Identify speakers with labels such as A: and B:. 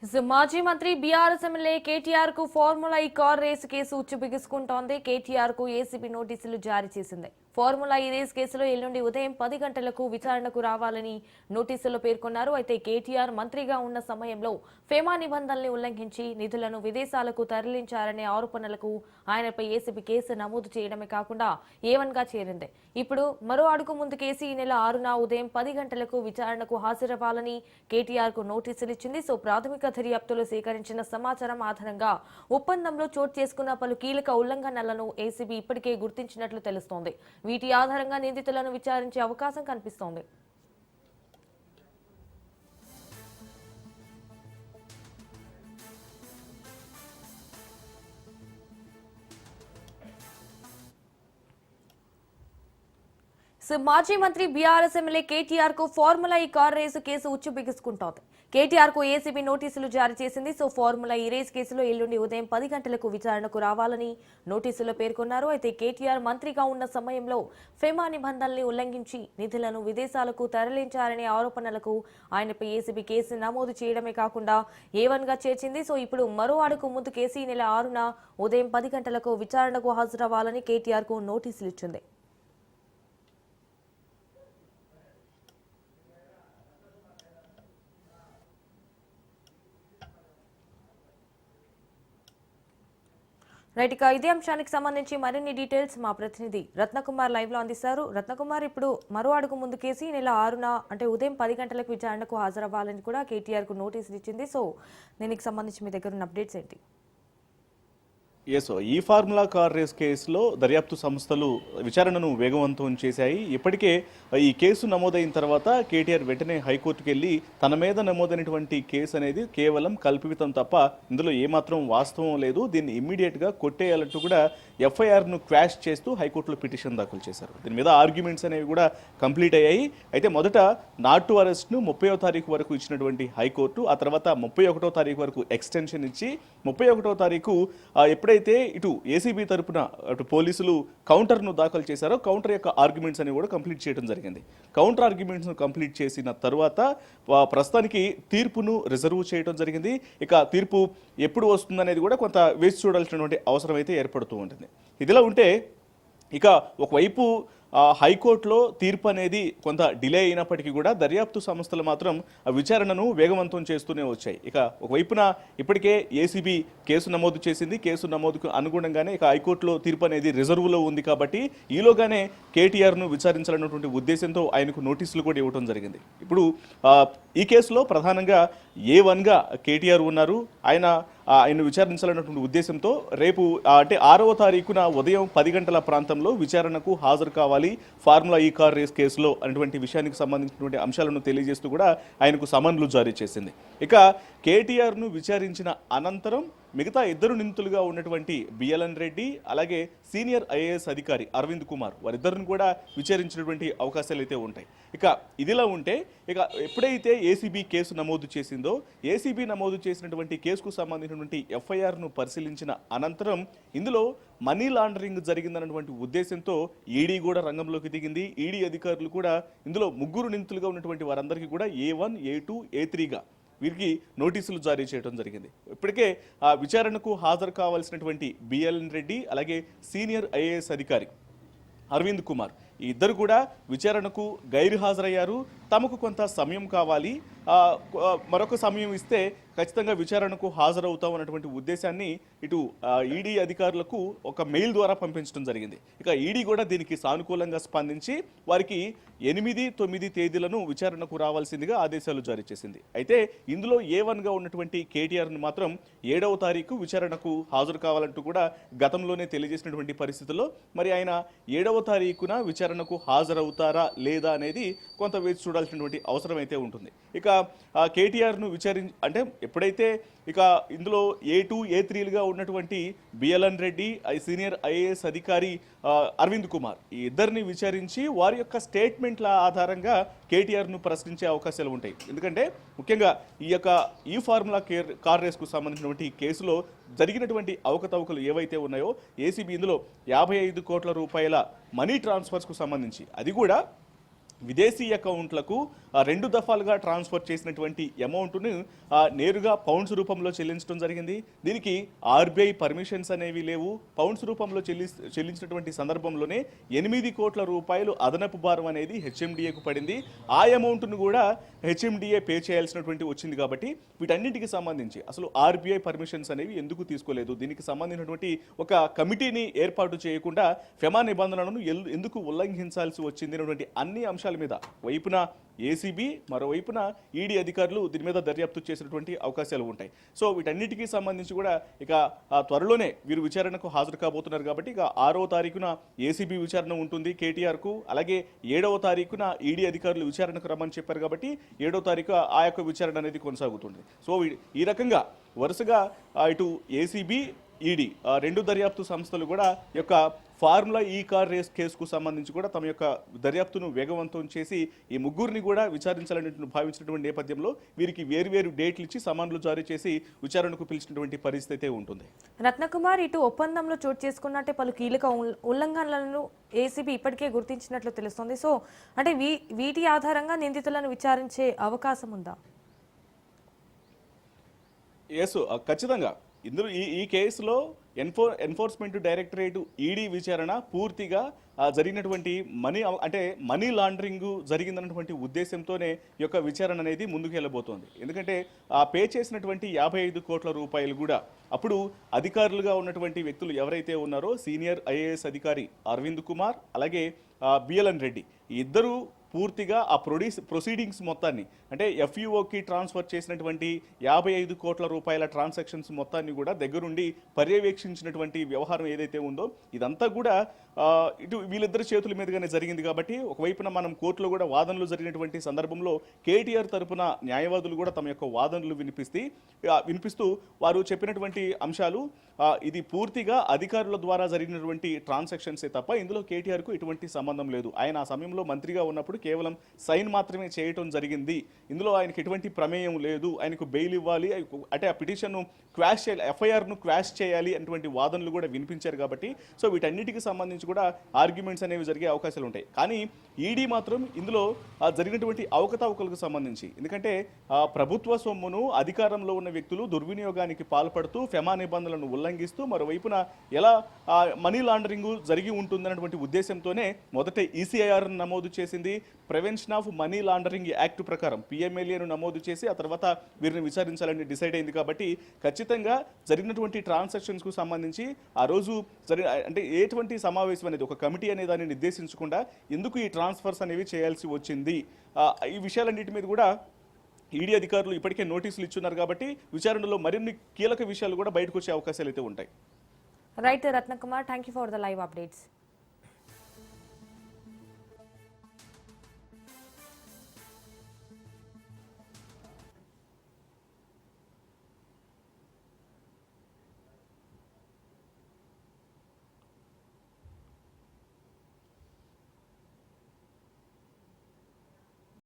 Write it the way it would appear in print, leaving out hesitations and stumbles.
A: మాజీ మంత్రి BRS MLA KTR కు ఫార్ములా ఈ కార్ రేసు కేసు ఉచ్చు బిగుసుకుంటోంది. కేటీఆర్ కు ఏసీబీ నోటీసులు జారీ చేసింది. ఫార్ములా ఈ రేస్ కేసులో ఎల్లుండి ఉదయం 10 గంటలకు విచారణకు రావాలని నోటీసులో పేర్కొన్నారు. అయితే కేటీఆర్ మంత్రిగా ఉన్న సమయంలో ఫేమా నిబంధనల్ని ఉల్లంఘించి నిధులను విదేశాలకు తరలించారనే ఆరోపణలకు ఆయనపై ఏసీబీ కేసు నమోదు చేయడమే కాకుండా ఏవన్గా చేరింది. ఇప్పుడు మరో అడుగు ముందుకేసి ఈ నెల 6న ఉదయం 10 గంటలకు విచారణకు హాజరవ్వాలని కేటీఆర్ కు నోటీసులు ఇచ్చింది. సో ప్రాథమిక దర్యాప్తులో సేకరించిన సమాచారం ఆధారంగా ఒప్పందంలో చోటు చేసుకున్న పలు కీలక ఉల్లంఘనలను ఏసీబీ ఇప్పటికే గుర్తించినట్లు తెలుస్తోంది. వీటి ఆధారంగా నిందితులను విచారించే అవకాశం కనిపిస్తోంది. మాజీ మంత్రి బీఆర్ఎస్ ఎమ్మెల్యే కేటీఆర్ కు ఫార్ములా ఈ కార్ రేసు కేసు ఉచ్చు బిగుసుకుంటోంది. కేటీఆర్ కు ఏసీబీ నోటీసులు జారీ చేసింది. సో ఫార్ములా ఈ రేస్ కేసులో ఎల్లుండి ఉదయం 10 గంటలకు విచారణకు రావాలని నోటీసులో పేర్కొన్నారు. అయితే కేటీఆర్ మంత్రిగా ఉన్న సమయంలో ఫెమా నిబంధనల్ని ఉల్లంఘించి నిధులను విదేశాలకు తరలించారనే ఆరోపణలకు ఆయనపై ఏసీబీ కేసు నమోదు చేయడమే కాకుండా ఏవన్గా చేర్చింది. సో ఇప్పుడు మరో అడుగు ముందు కేసు ఈ నెల 6న ఉదయం 10 గంటలకు విచారణకు హాజరవ్వాలని కేటీఆర్ కు నోటీసులు ఇచ్చింది. రైట్, ఇక ఇదే అంశానికి సంబంధించి మరిన్ని డీటెయిల్స్ మా ప్రతినిధి రత్నకుమార్ లైవ్ లో అందిస్తారు. రత్నకుమార్, ఇప్పుడు మరో అడుగు ముందుకేసి ఈ నెల 6న అంటే ఉదయం 10 గంటలకు విచారణకు హాజరవ్వాలని కూడా కేటీఆర్ కు నోటీసులు ఇచ్చింది. సో దీనికి సంబంధించి మీ దగ్గర ఉన్న అప్డేట్స్ ఏంటి?
B: ఈ ఫార్ములా కార్ రేస్ కేసులో దర్యాప్తు సంస్థలు విచారణను వేగవంతం చేశాయి. ఇప్పటికే ఈ కేసు నమోదైన తర్వాత కేటీఆర్ వెంటనే హైకోర్టుకు వెళ్ళి తన మీద నమోదైనటువంటి కేసు అనేది కేవలం కల్పితం తప్ప ఇందులో ఏమాత్రం వాస్తవం లేదు, దీన్ని ఇమ్మీడియట్గా కొట్టేయాలంటూ కూడా ఎఫ్ఐఆర్ను క్వాష్ చేస్తూ హైకోర్టులో పిటిషన్ దాఖలు చేశారు. దీని మీద ఆర్గ్యుమెంట్స్ అనేవి కూడా కంప్లీట్ అయ్యాయి. అయితే మొదట నాట్ టు అరెస్ట్ను 30వ తారీఖు వరకు ఇచ్చినటువంటి హైకోర్టు ఆ తర్వాత 31వ తారీఖు వరకు ఎక్స్టెన్షన్ ఇచ్చి 31వ తారీఖు ఎప్పుడైతే ఇటు ఏసీబీ తరపున అటు పోలీసులు కౌంటర్ను దాఖలు చేశారో కౌంటర్ యొక్క ఆర్గ్యుమెంట్స్ అని కూడా కంప్లీట్ చేయడం జరిగింది. కౌంటర్ ఆర్గ్యుమెంట్స్ను కంప్లీట్ చేసిన తర్వాత ప్రస్తుతానికి తీర్పును రిజర్వ్ చేయడం జరిగింది. ఇక తీర్పు ఎప్పుడు వస్తుందనేది కూడా కొంత వేచి చూడాల్సినటువంటి అవసరం అయితే ఏర్పడుతూ ఉంటుంది. ఇదిలా ఉంటే ఇక ఒకవైపు హైకోర్టులో తీర్పు అనేది కొంత డిలే అయినప్పటికీ కూడా దర్యాప్తు సంస్థలు మాత్రం విచారణను వేగవంతం చేస్తూనే వచ్చాయి. ఇక ఒకవైపున ఇప్పటికే ఏసీబీ కేసు నమోదు చేసింది. కేసు నమోదుకు అనుగుణంగానే ఇక హైకోర్టులో తీర్పు అనేది రిజర్వులో ఉంది కాబట్టి ఈలోగానే కేటీఆర్ను విచారించాలన్నటువంటి ఉద్దేశంతో ఆయనకు నోటీసులు కూడా ఇవ్వడం జరిగింది. ఇప్పుడు ఈ కేసులో ప్రధానంగా A1గా కేటీఆర్ ఉన్నారు. ఆయన విచారించాలన్నటువంటి ఉద్దేశంతో రేపు అంటే 6వ తారీఖున ఉదయం 10 గంటల ప్రాంతంలో విచారణకు హాజరు కావాలి ఫార్ములా ఈ కార్ రేస్ కేసులో అనేటువంటి విషయానికి సంబంధించినటువంటి అంశాలను తెలియజేస్తూ కూడా ఆయనకు సమన్లు జారీ చేసింది. ఇక కేటీఆర్ను విచారించిన అనంతరం మిగతా ఇద్దరు నిందితులుగా ఉన్నటువంటి బిఎల్ఎన్ రెడ్డి అలాగే సీనియర్ ఐఏఎస్ అధికారి అరవింద్ కుమార్ వారిద్దరిని కూడా విచారించినటువంటి అవకాశాలు అయితే ఉంటాయి. ఇక ఇదిలా ఉంటే ఇక ఎప్పుడైతే ఏసీబీ కేసు నమోదు చేసిందో ఏసీబీ నమోదు చేసినటువంటి కేసుకు సంబంధించినటువంటి ఎఫ్ఐఆర్ను పరిశీలించిన అనంతరం ఇందులో మనీ లాండరింగ్ జరిగిందన్నటువంటి ఉద్దేశంతో ఈడీ కూడా రంగంలోకి దిగింది. ఈడీ అధికారులు కూడా ఇందులో ముగ్గురు నిందితులుగా ఉన్నటువంటి వారందరికీ కూడా A1, A2, A3గా వీరికి నోటీసులు జారీ చేయడం జరిగింది. ఇప్పటికే విచారణకు హాజరు కావాల్సినటువంటి బిఎల్ఎన్ రెడ్డి అలాగే సీనియర్ ఐఏఎస్ అధికారి అరవింద్ కుమార్ ఈ ఇద్దరు కూడా విచారణకు గైరు హాజరయ్యారు. తమకు కొంత సమయం కావాలి, మరొక సమయం ఇస్తే ఖచ్చితంగా విచారణకు హాజరవుతాం అన్నటువంటి ఉద్దేశాన్ని ఇటు ఈడీ అధికారులకు ఒక మెయిల్ ద్వారా పంపించడం జరిగింది. ఇక ఈడీ కూడా దీనికి సానుకూలంగా స్పందించి వారికి 8, 9 తేదీలను విచారణకు రావాల్సిందిగా ఆదేశాలు జారీ చేసింది. అయితే ఇందులో A1గా ఉన్నటువంటి కేటీఆర్ను మాత్రం 7వ తారీఖు విచారణకు హాజరు కావాలంటూ కూడా గతంలోనే తెలియజేసినటువంటి పరిస్థితుల్లో మరి ఆయన 7వ తారీఖున విచారణకు హాజరవుతారా లేదా అనేది కొంత వేచి చూడాల్సినటువంటి అవసరం అయితే ఉంటుంది. ఇక కేటీఆర్ను అంటే ఎప్పుడైతే ఇక ఇందులో A2, A3లుగా ఉన్నటువంటి బిఎల్ఎన్ రెడ్డి సీనియర్ ఐఏఎస్ అధికారి అరవింద్ కుమార్ ఈ ఇద్దరిని విచారించి వారి యొక్క స్టేట్మెంట్ల ఆధారంగా కేటీఆర్ను ప్రశ్నించే అవకాశాలు ఉంటాయి. ఎందుకంటే ముఖ్యంగా ఈ ఫార్ములా కార్ రేస్కు సంబంధించినటువంటి కేసులో జరిగినటువంటి అవకతవకలు ఏవైతే ఉన్నాయో ఏసీబీ ఇందులో 55 కోట్ల రూపాయల మనీ ట్రాన్స్ఫర్స్కు సంబంధించి అది కూడా విదేశీ అకౌంట్లకు 2 దఫాలుగా ట్రాన్స్ఫర్ చేసినటువంటి అమౌంట్ను నేరుగా పౌండ్స్ రూపంలో చెల్లించడం జరిగింది. దీనికి ఆర్బీఐ పర్మిషన్స్ అనేవి లేవు. పౌండ్స్ రూపంలో చెల్లించినటువంటి సందర్భంలోనే 8 కోట్ల రూపాయలు అదనపు భారం అనేది హెచ్ఎండిఏకు పడింది. ఆ అమౌంట్ను కూడా హెచ్ఎండిఏ పే చేయాల్సినటువంటి వచ్చింది. కాబట్టి వీటన్నిటికి సంబంధించి అసలు ఆర్బీఐ పర్మిషన్స్ అనేవి ఎందుకు తీసుకోలేదు, దీనికి సంబంధించినటువంటి ఒక కమిటీని ఏర్పాటు చేయకుండా ఫెమా నిబంధనలను ఎందుకు ఉల్లంఘించాల్సి వచ్చింది అనేటువంటి అన్ని అంశాల మీద వైపున ఏసీబీ, మరోవైపున ఈడీ అధికారులు దీని మీద దర్యాప్తు చేసినటువంటి అవకాశాలు ఉంటాయి. సో వీటన్నిటికీ సంబంధించి కూడా ఇక త్వరలోనే వీరు విచారణకు హాజరు కాబోతున్నారు. కాబట్టి ఇక 6వ తారీఖున ఏసీబీ విచారణ ఉంటుంది కేటీఆర్కు, అలాగే 7వ తారీఖున ఈడీ అధికారులు విచారణకు రమ్మని చెప్పారు. కాబట్టి 7వ తారీఖు ఆ యొక్క విచారణ అనేది కొనసాగుతుంది. సో ఈ రకంగా వరుసగా ఇటు ఏసీబీ, ఈడీ 2 దర్యాప్తు సంస్థలు కూడా యొక్క ఫార్ములా ఈ కార్ రేస్ కేసుకు సంబంధించి కూడా తమ యొక్క దర్యాప్తును వేగవంతం చేసి ఈ ముగ్గురిని కూడా విచారించాలని భావించినటువంటి నేపథ్యంలో వీరికి వేరువేరు డేట్లు ఇచ్చి సమన్లు జారీ చేసి విచారణకు పిలిచినటువంటి పరిస్థితి ఉంటుంది.
A: రత్నకుమార్, ఇటు ఒప్పందంలో చోటు చేసుకున్నట్టే పలు కీలక ఉల్లంఘనలను ఏసీబీ ఇప్పటికే గుర్తించినట్లు తెలుస్తోంది. సో అంటే వీటి ఆధారంగా నిందితులను విచారించే అవకాశం ఉందా?
B: ఎస్, ఖచ్చితంగా. ఇందులో ఈ కేసులో ఎన్ఫోర్స్మెంట్ డైరెక్టరేట్ ఈడీ విచారణ పూర్తిగా జరిగినటువంటి మనీ లాండరింగ్ జరిగిందన్నటువంటి ఉద్దేశంతోనే ఈ యొక్క విచారణ అనేది ముందుకు వెళ్ళబోతోంది. ఎందుకంటే పే చేసినటువంటి 55 కోట్ల రూపాయలు కూడా అప్పుడు అధికారులుగా ఉన్నటువంటి వ్యక్తులు ఎవరైతే ఉన్నారో సీనియర్ ఐఏఎస్ అధికారి అరవింద్ కుమార్, అలాగే బిఎల్ఎన్ రెడ్డి, ఇద్దరు పూర్తిగా ఆ ప్రొసీడింగ్స్ మొత్తాన్ని అంటే ఎఫ్యూఓకి ట్రాన్స్ఫర్ చేసినటువంటి 55 కోట్ల రూపాయల ట్రాన్సాక్షన్స్ మొత్తాన్ని కూడా దగ్గరుండి పర్యవేక్షించినటువంటి వ్యవహారం ఏదైతే ఉందో ఇదంతా కూడా ఇటు వీళ్ళిద్దరి చేతుల మీదుగానే జరిగింది. కాబట్టి ఒకవైపున మనం కోర్టులో కూడా వాదనలు జరిగినటువంటి సందర్భంలో కేటీఆర్ తరపున న్యాయవాదులు కూడా తమ యొక్క వాదనలు వినిపిస్తూ వారు చెప్పినటువంటి అంశాలు ఇది పూర్తిగా అధికారుల ద్వారా జరిగినటువంటి ట్రాన్సాక్షన్సే తప్ప ఇందులో కేటీఆర్కు ఎటువంటి సంబంధం లేదు. ఆయన ఆ సమయంలో మంత్రిగా ఉన్నప్పుడు కేవలం సైన్ మాత్రమే చేయటం జరిగింది. ఇందులో ఆయనకు ఎటువంటి ప్రమేయం లేదు. ఆయనకు బెయిల్ ఇవ్వాలి అంటే ఆ పిటిషన్ను క్వాష్ చేయాలి, ఎఫ్ఐఆర్ను క్వాష్ చేయాలి అటువంటి వాదనలు కూడా వినిపించారు. కాబట్టి సో వీటన్నిటికీ సంబంధించి కూడా ఆర్గ్యుమెంట్స్ అనేవి జరిగే అవకాశాలు ఉంటాయి. కానీ ఈడీ మాత్రం ఇందులో జరిగినటువంటి అవకతవకలకు సంబంధించి, ఎందుకంటే ప్రభుత్వ సొమ్మును అధికారంలో ఉన్న వ్యక్తులు దుర్వినియోగానికి పాల్పడుతూ ఫెమా నిబంధనలను ఉల్లంఘిస్తూ మరోవైపున ఎలా మనీ లాండరింగ్ జరిగి ఉంటుందన్నటువంటి ఉద్దేశంతోనే మొదట ఈసీఐఆర్ నమోదు చేసింది. Prevention of money laundering act ప్రకారం పిఎంఎల్ఏను నమోదు చేసి ఆ తర్వాత వీరిని విచారించాలని డిసైడ్ అయింది. కాబట్టి ఖచ్చితంగా జరిగినటువంటి ట్రాన్సాక్షన్స్కు సంబంధించి ఆ రోజు అంటే ఎటువంటి సమావేశం అనేది ఒక కమిటీ అనే దాన్ని నిర్దేశించకుండా ఎందుకు ఈ ట్రాన్స్ఫర్స్ అనేవి చేయాల్సి వచ్చింది, ఈ విషయాలన్నిటి మీద కూడా ఈడీ అధికారులు ఇప్పటికే నోటీసులు ఇచ్చున్నారు. కాబట్టి విచారణలో మరిన్ని కీలక విషయాలు కూడా బయటకు వచ్చే అవకాశాలు అయితే ఉంటాయి.
A: Right Ratnakumar, thank you for the live updates.